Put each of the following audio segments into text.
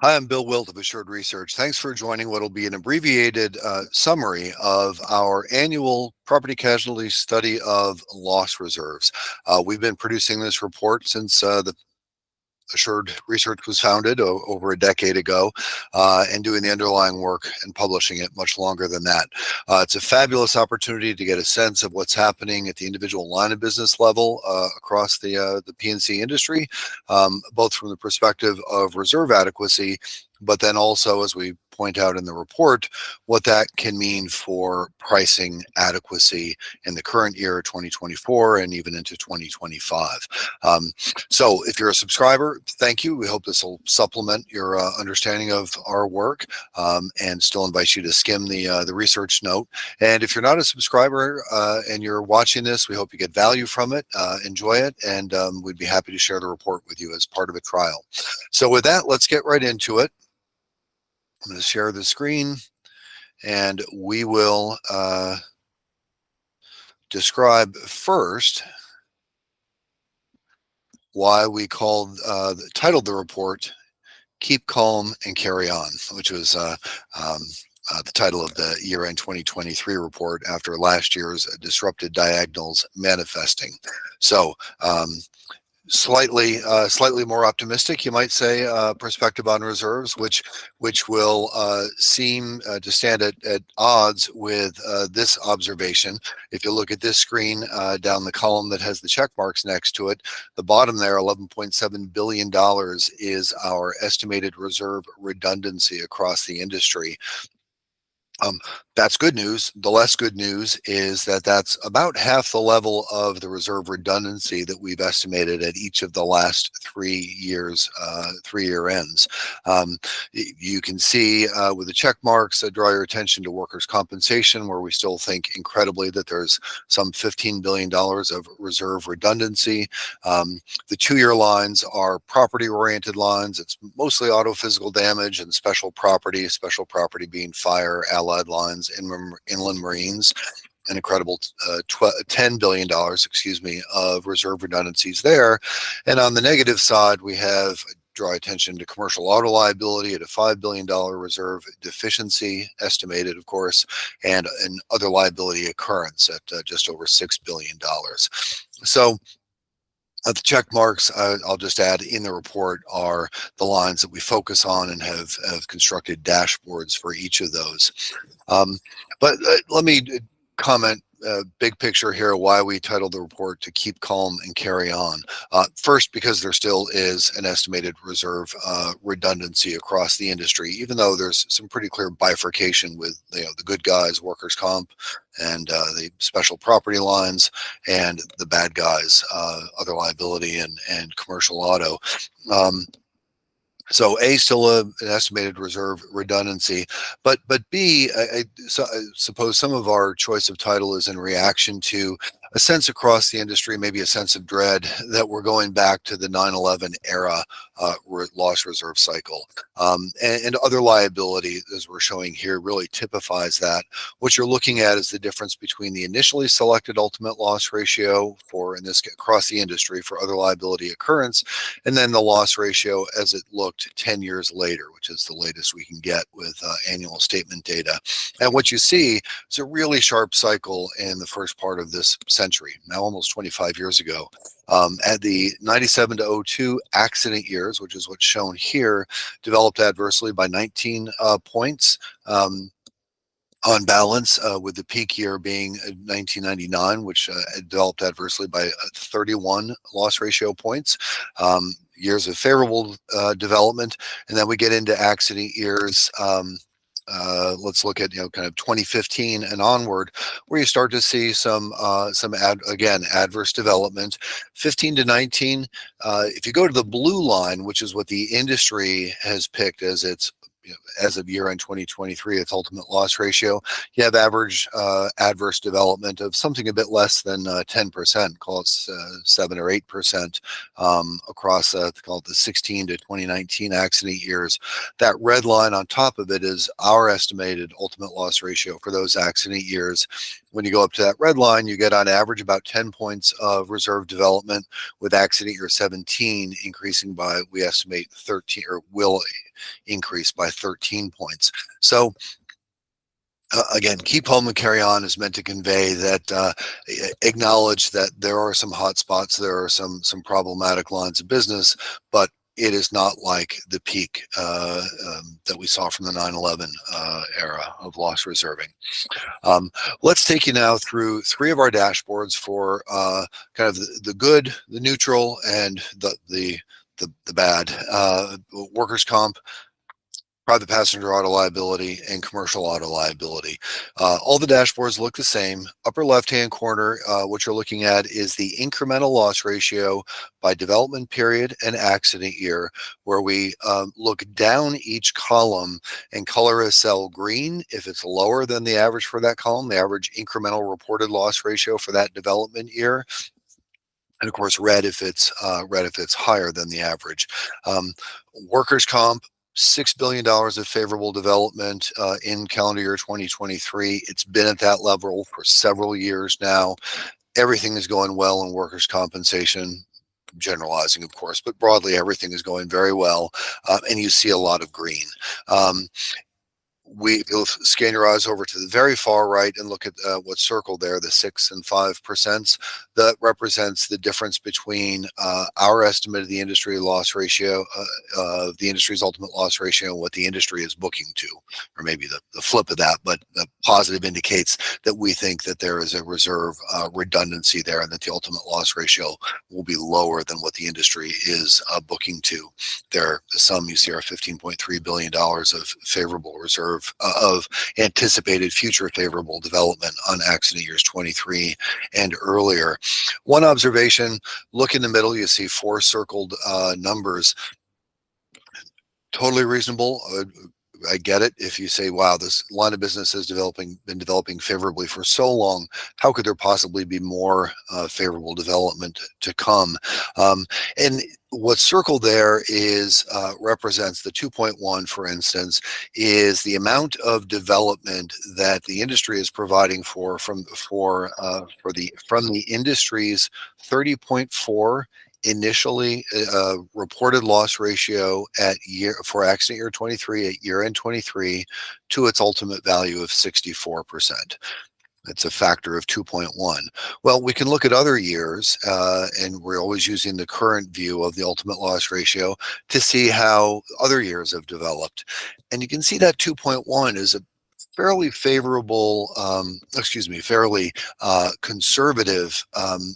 Hi, I'm Bill Wilt of Assured Research. Thanks for joining what will be an abbreviated summary of our annual property casualty study of loss reserves. We've been producing this report since the Assured Research was founded over a decade ago, and doing the underlying work and publishing it much longer than that. It's a fabulous opportunity to get a sense of what's happening at the individual line of business level across the P&C industry, both from the perspective of reserve adequacy, but then also, as we point out in the report, what that can mean for pricing adequacy in the current year, 2024, and even into 2025. So if you're a subscriber, thank you. We hope this will supplement your understanding of our work, and still invite you to skim the research note. And if you're not a subscriber and you're watching this, we hope you get value from it, enjoy it, and we'd be happy to share the report with you as part of a trial. So with that, let's get right into it. I'm going to share the screen, and we will describe first why we titled the report "Keep Calm and Carry On," which was the title of the year-end 2023 report after last year's disrupted diagonals manifesting. So slightly more optimistic, you might say, perspective on reserves, which will seem to stand at odds with this observation. If you look at this screen down the column that has the check marks next to it, the bottom there, $11.7 billion, is our estimated reserve redundancy across the industry. That's good news. The less good news is that that's about half the level of the reserve redundancy that we've estimated at each of the last 3 years, 3-year ends. You can see with the check marks, draw your attention to workers' compensation, where we still think incredibly that there's some $15 billion of reserve redundancy. The 2-year lines are property-oriented lines. It's mostly auto physical damage and special property being fire, allied lines, inland marines, an incredible $10 billion, of reserve redundancies there. And on the negative side, we have draw attention to commercial auto liability at a $5 billion reserve deficiency estimated, of course, and an other liability occurrence at just over $6 billion. So the check marks, I'll just add in the report, are the lines that we focus on and have constructed dashboards for each of those. But let me comment big picture here, why we titled the report to Keep Calm and Carry On. First, because there still is an estimated reserve redundancy across the industry, even though there's some pretty clear bifurcation with the good guys, workers' comp, and the special property lines, and the bad guys, other liability and commercial auto. So A, still an estimated reserve redundancy, but B, I suppose some of our choice of title is in reaction to a sense across the industry, maybe a sense of dread that we're going back to the 9/11 era loss reserve cycle. And other liability, as we're showing here, really typifies that. What you're looking at is the difference between the initially selected ultimate loss ratio for, in this across the industry, for other liability occurrence, and then the loss ratio as it looked 10 years later, which is the latest we can get with annual statement data. And what you see is a really sharp cycle in the first part of this century, now almost 25 years ago. At the 97 to 02 accident years, which is what's shown here, developed adversely by 19 points. On balance, with the peak year being 1999, which developed adversely by 31 loss ratio points. Years of favorable development, and then we get into accident years. Let's look at kind of 2015 and onward, where you start to see some adverse development. 15 to 19. If you go to the blue line, which is what the industry has picked as its as of year-end 2023, its ultimate loss ratio, you have average adverse development of something a bit less than 10%, call it 7 or 8% across call it the 16 to 2019 accident years. That red line on top of it is our estimated ultimate loss ratio for those accident years. When you go up to that red line, you get on average about 10 points of reserve development, with accident year 17 increasing by, we estimate, 13, or will increase by 13 points. So again, keep home and carry on is meant to convey that acknowledge that there are some hot spots, there are some problematic lines of business, but it is not like the peak that we saw from the 9/11 era of loss reserving. Let's take you now through three of our dashboards for kind of the good, the neutral, and the bad. Workers' comp, private passenger auto liability, and commercial auto liability. All the dashboards look the same. Upper left-hand corner, what you're looking at is the incremental loss ratio by development period and accident year, where we look down each column and color a cell green if it's lower than the average for that column, the average incremental reported loss ratio for that development year. And of course, red if it's higher than the average. Workers' comp, $6 billion of favorable development in calendar year 2023. It's been at that level for several years now. Everything is going well in workers' compensation, generalizing, of course, but broadly, everything is going very well. And you see a lot of green. You'll scan your eyes over to the very far right and look at what's circled there, the 6 and 5%. That represents the difference between our estimate of the industry loss ratio, the industry's ultimate loss ratio, and what the industry is booking to, or maybe the flip of that. But the positive indicates that we think that there is a reserve redundancy there, and that the ultimate loss ratio will be lower than what the industry is booking to. There, the sum you see are $15.3 billion of favorable reserve of anticipated future favorable development on accident years 23 and earlier. One observation, look in the middle, you see 4 circled numbers. Totally reasonable. I get it. If you say, wow, this line of business has been developing favorably for so long, how could there possibly be more favorable development to come? And what's circled there is represents the 2.1, for instance, is the amount of development that the industry is providing from the industry's 30.4 initially reported loss ratio for accident year 23 at year end 23 to its ultimate value of 64%. It's a factor of 2.1. Well, we can look at other years, and we're always using the current view of the ultimate loss ratio to see how other years have developed. And you can see that 2.1 is a fairly favorable, fairly conservative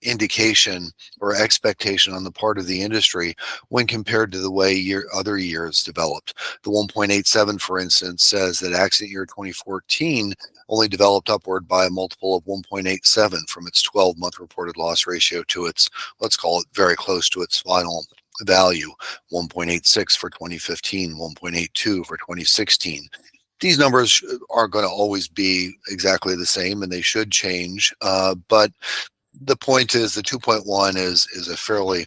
indication or expectation on the part of the industry when compared to the way other years developed. The 1.87, for instance, says that accident year 2014 only developed upward by a multiple of 1.87 from its 12-month reported loss ratio to its, let's call it, very close to its final value, 1.86 for 2015, 1.82 for 2016. These numbers are going to always be exactly the same, and they should change. But the point is, the 2.1 is a fairly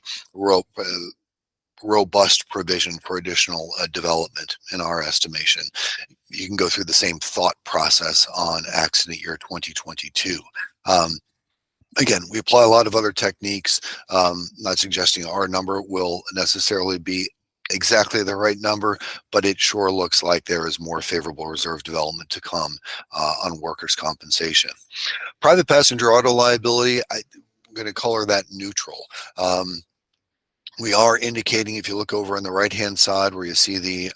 robust provision for additional development in our estimation. You can go through the same thought process on accident year 2022. Again, we apply a lot of other techniques. Not suggesting our number will necessarily be exactly the right number, but it sure looks like there is more favorable reserve development to come on workers' compensation. Private passenger auto liability, I'm going to color that neutral. We are indicating, if you look over on the right-hand side where you see the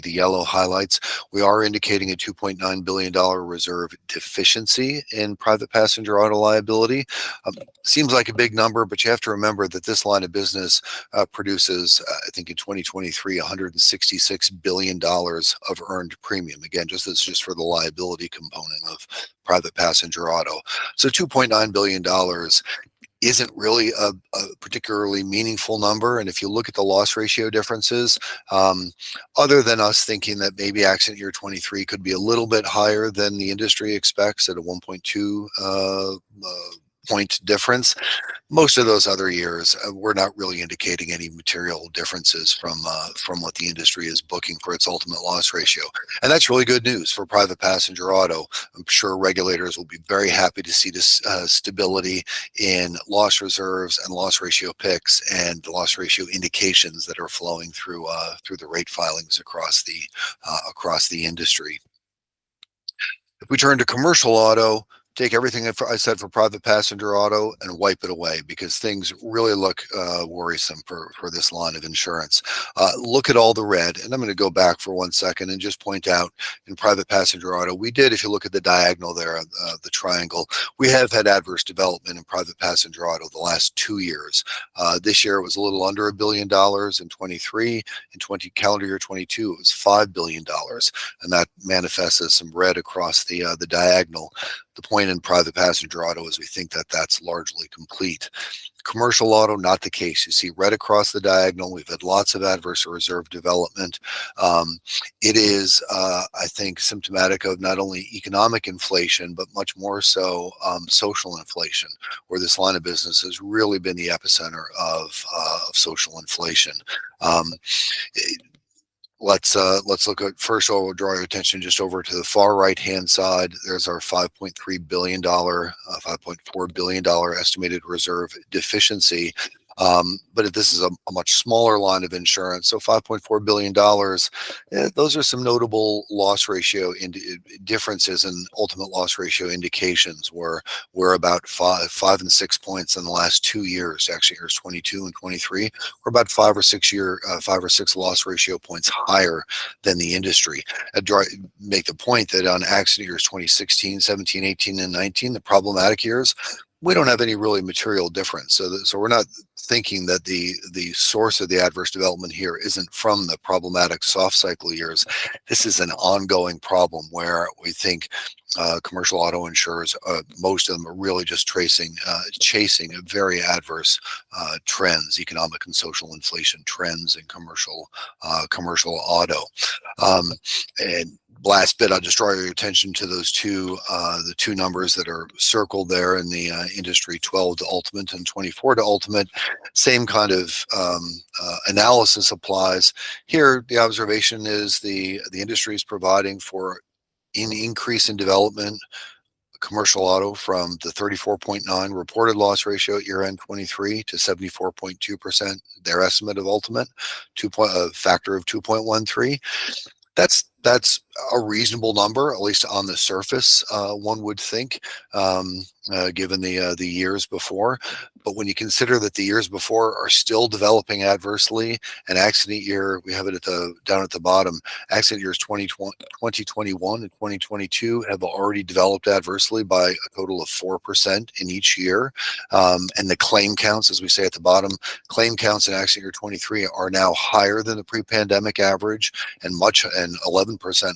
yellow highlights, we are indicating a $2.9 billion reserve deficiency in private passenger auto liability. Seems like a big number, but you have to remember that this line of business produces, I think in 2023, $166 billion of earned premium. Again, this is just for the liability component of private passenger auto. So $2.9 billion isn't really a particularly meaningful number. And if you look at the loss ratio differences, other than us thinking that maybe accident year 23 could be a little bit higher than the industry expects at a 1.2 point difference. Most of those other years, we're not really indicating any material differences from what the industry is booking for its ultimate loss ratio. And that's really good news for private passenger auto. I'm sure regulators will be very happy to see this stability in loss reserves and loss ratio picks and loss ratio indications that are flowing through the rate filings across the industry. If we turn to commercial auto, take everything I said for private passenger auto and wipe it away, because things really look worrisome for this line of insurance. Look at all the red, and I'm going to go back for 1 second and just point out in private passenger auto, we did, if you look at the diagonal there, the triangle, we have had adverse development in private passenger auto the last 2 years. This year it was a little under $1 billion in 23. In calendar year 22, it was $5 billion, and that manifests as some red across the diagonal. The point in private passenger auto is we think that that's largely complete. Commercial auto, not the case. You see red across the diagonal. We've had lots of adverse reserve development. It is, I think, symptomatic of not only economic inflation, but much more so social inflation, where this line of business has really been the epicenter of social inflation. Let's look at first. I'll draw your attention just over to the far right hand side. There's our $5.3 billion, $5.4 billion estimated reserve deficiency. But this is a much smaller line of insurance, so $5.4 billion. Those are some notable loss ratio differences in ultimate loss ratio indications, where we're about 5 and 6 points in the last 2 years. Actually, years 22 and 23, we're about 5 or 6 loss ratio points higher than the industry. I make the point that on accident years 2016, 17, 18, and 19, the problematic years, we don't have any really material difference. So we're not thinking that the source of the adverse development here isn't from the problematic soft cycle years. This is an ongoing problem where we think commercial auto insurers, most of them are really just chasing very adverse trends, economic and social inflation trends in commercial auto. And last bit, I'll just draw your attention to those the two numbers that are circled there in the industry, 12 to ultimate and 24 to ultimate. Same kind of analysis applies here. The observation is the industry is providing for an increase in development commercial auto from the 34.9 reported loss ratio at year end 23 to 74.2%, their estimate of ultimate, a factor of 2.13. That's a reasonable number, at least on the surface, one would think, given the years before. But when you consider that the years before are still developing adversely, and accident year, we have it down at the bottom, accident years 2021 and 2022 have already developed adversely by a total of 4% in each year. And the claim counts, as we say at the bottom, claim counts in accident year 23 are now higher than the pre-pandemic average, and 11%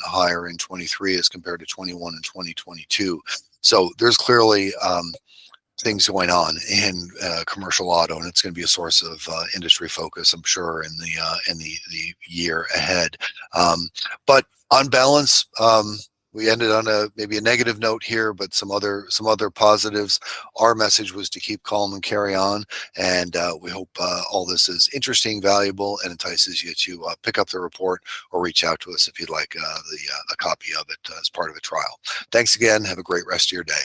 higher in 23 as compared to 21 and 2022. So there's clearly things going on in commercial auto, and it's going to be a source of industry focus, I'm sure, in the year ahead. But on balance, we ended on maybe a negative note here, but some other positives. Our message was to keep calm and carry on, and we hope all this is interesting, valuable, and entices you to pick up the report or reach out to us if you'd like a copy of it as part of a trial. Thanks again. Have a great rest of your day.